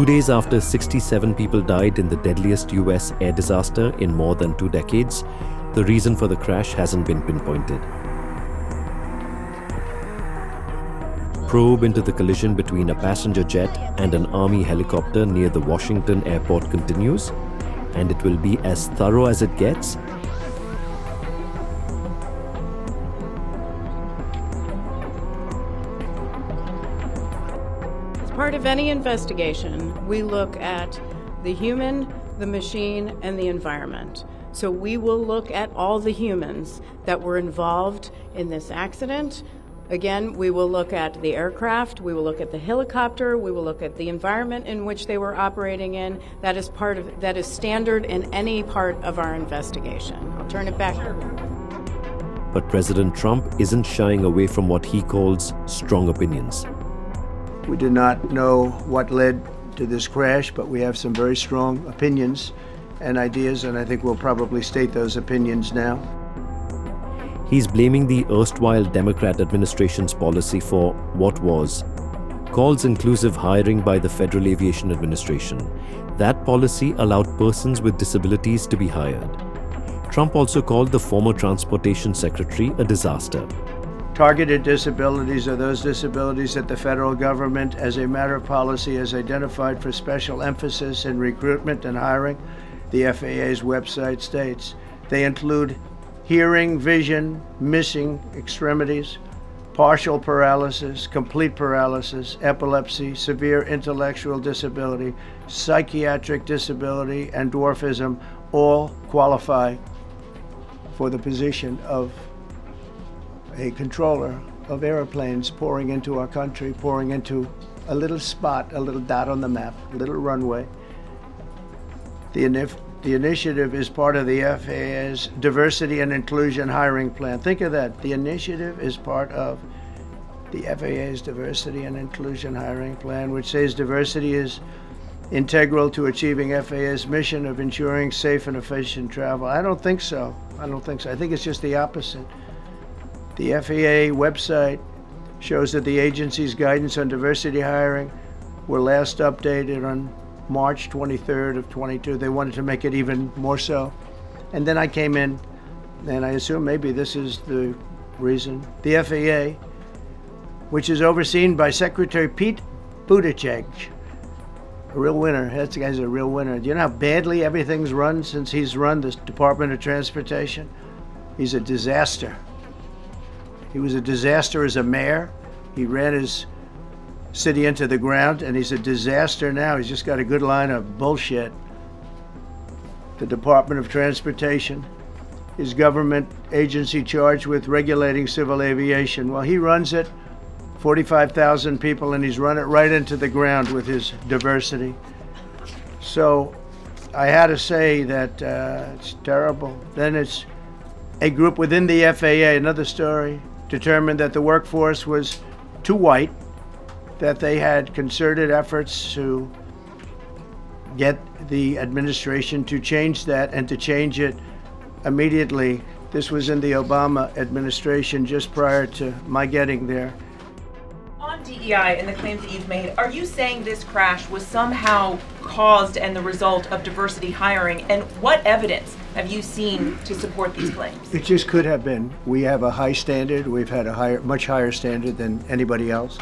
2 days after 67 people died in the deadliest US air disaster in more than 2 decades, the reason for the crash hasn't been pinpointed. Probe into the collision between a passenger jet and an army helicopter near the Washington airport continues, and it will be as thorough as it gets. As part of any investigation, we look at the human, the machine, and the environment. So we will look at all the humans that were involved in this accident. Again, we will look at the aircraft, we will look at the helicopter, we will look at the environment in which they were operating in. That is standard in any part of our investigation. I'll turn it back. But President Trump isn't shying away from what he calls strong opinions. We do not know what led to this crash, but we have some very strong opinions and ideas, and I think we'll probably state those opinions now. He's blaming the erstwhile Democrat administration's policy for what was calls inclusive hiring by the Federal Aviation Administration. That policy allowed persons with disabilities to be hired. Trump also called the former Transportation Secretary a disaster. Targeted disabilities are those disabilities that the federal government, as a matter of policy, has identified for special emphasis in recruitment and hiring. The FAA's website states they include hearing, vision, missing extremities, partial paralysis, complete paralysis, epilepsy, severe intellectual disability, psychiatric disability, and dwarfism all qualify for the position of a controller of airplanes pouring into our country, pouring into a little spot, a little dot on the map, a little runway. The initiative is part of the FAA's Diversity and Inclusion Hiring Plan. Think of that. The initiative is part of the FAA's Diversity and Inclusion Hiring Plan, which says diversity is integral to achieving FAA's mission of ensuring safe and efficient travel. I don't think so. I think it's just the opposite. The FAA website shows that the agency's guidance on diversity hiring were last updated on March 23rd of 22. They wanted to make it even more so. And then I came in, and I assume maybe this is the reason. The FAA, which is overseen by Secretary Pete Buttigieg, a real winner. That guy's a real winner. Do you know how badly everything's run since he's run this Department of Transportation? He's a disaster. He was a disaster as a mayor. He ran his city into the ground, and he's a disaster now. He's just got a good line of bullshit. The Department of Transportation is government agency charged with regulating civil aviation. Well, he runs it, 45,000 people, and he's run it right into the ground with his diversity. So I had to say that it's terrible. Then it's a group within the FAA, another story, determined that the workforce was too white, that they had concerted efforts to get the administration to change that and to change it immediately. This was in the Obama administration just prior to my getting there. On DEI and the claims that you've made, are you saying this crash was somehow caused and the result of diversity hiring? And what evidence have you seen to support these claims? It just could have been. We have a high standard. We've had a much higher standard than anybody else.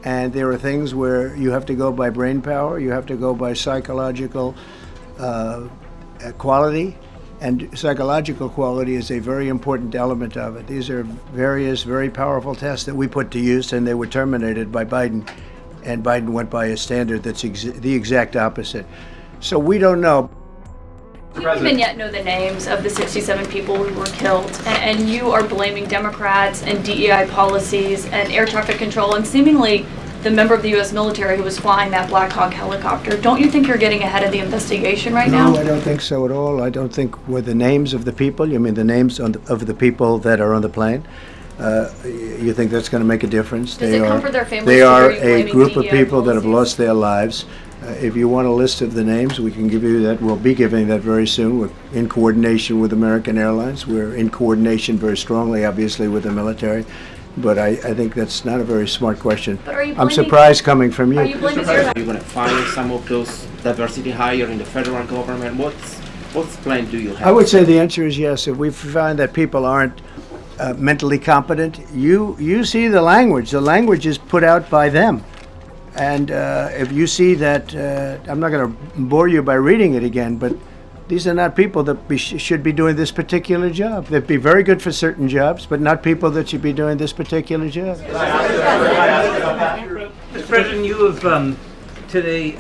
And there are things where you have to go by brain power, you have to go by psychological quality, and psychological quality is a very important element of it. These are various very powerful tests that we put to use, and they were terminated by Biden, and Biden went by a standard that's the exact opposite. So we don't know. We don't even yet know the names of the 67 people who were killed, and you are blaming Democrats and DEI policies and air traffic control and seemingly the member of the U.S. military who was flying that Black Hawk helicopter. Don't you think you're getting ahead of the investigation right now? No, I don't think so at all. I don't think with the names of the people, you mean the names of the people that are on the plane? You think that's going to make a difference? Does it comfort their families? They are a group of people that have lost their lives. If you want a list of the names, we can give you that. We'll be giving that very soon. We're in coordination with American Airlines. We're in coordination very strongly, obviously, with the military. But I think that's not a very smart question. But are you I'm blaming- surprised coming from you. Are you blaming Are you going to fire some of those diversity hire in the federal government? What's plan do you have? I would say the answer is yes. If we find that people aren't mentally competent, you see the language. The language is put out by them. And if you see that, I'm not going to bore you by reading it again, but these are not people that should be doing this particular job. They'd be very good for certain jobs, but not people that should be doing this particular job. Mr. President, you have today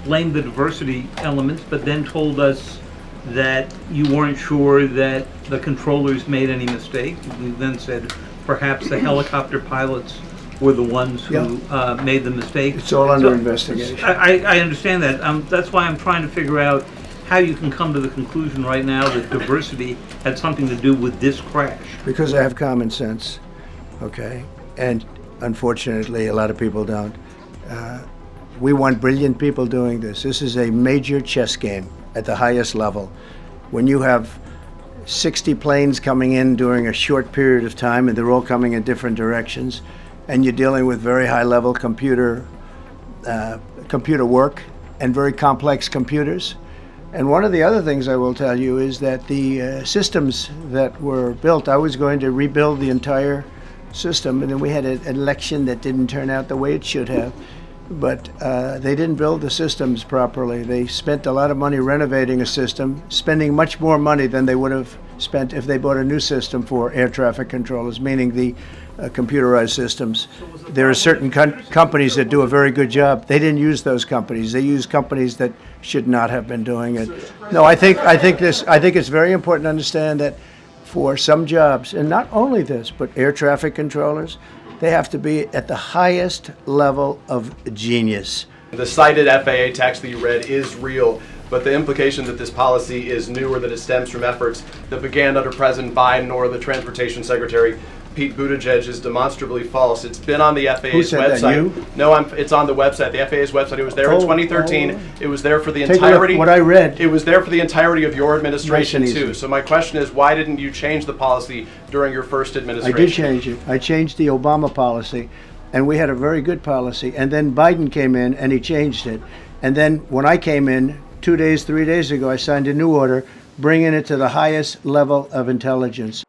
blamed the diversity elements, but then told us that you weren't sure that the controllers made any mistake. You then said perhaps the helicopter pilots were the ones who made the mistake. It's all under investigation. I understand that. That's why I'm trying to figure out how you can come to the conclusion right now that diversity had something to do with this crash. Because I have common sense, okay? And unfortunately, a lot of people don't. We want brilliant people doing this. This is a major chess game at the highest level. When you have 60 planes coming in during a short period of time, and they're all coming in different directions, and you're dealing with very high-level computer work and very complex computers. And one of the other things I will tell you is that the systems that were built, I was going to rebuild the entire system, and then we had an election that didn't turn out the way it should have. But they didn't build the systems properly. They spent a lot of money renovating a system, spending much more money than they would have spent if they bought a new system for air traffic controllers, meaning the computerized systems. There are certain companies that do a very good job. They didn't use those companies. They used companies that should not have been doing it. No, I think it's very important to understand that for some jobs, and not only this, but air traffic controllers, they have to be at the highest level of genius. The cited FAA text that you read is real, but the implication that this policy is new or that it stems from efforts that began under President Biden or the Transportation Secretary Pete Buttigieg is demonstrably false. It's been on the FAA's Who said website. that, you? No, it's on the website, the FAA's website. It was there in 2013. It was there for the Take a look entirety. what I read. It was there for the entirety of your administration Nice and too. easy. So my question is, why didn't you change the policy during your first I administration? did change it. I changed the Obama policy, and we had a very good policy. And then Biden came in, and he changed it. And then when I came in 3 days ago, I signed a new order bringing it to the highest level of intelligence.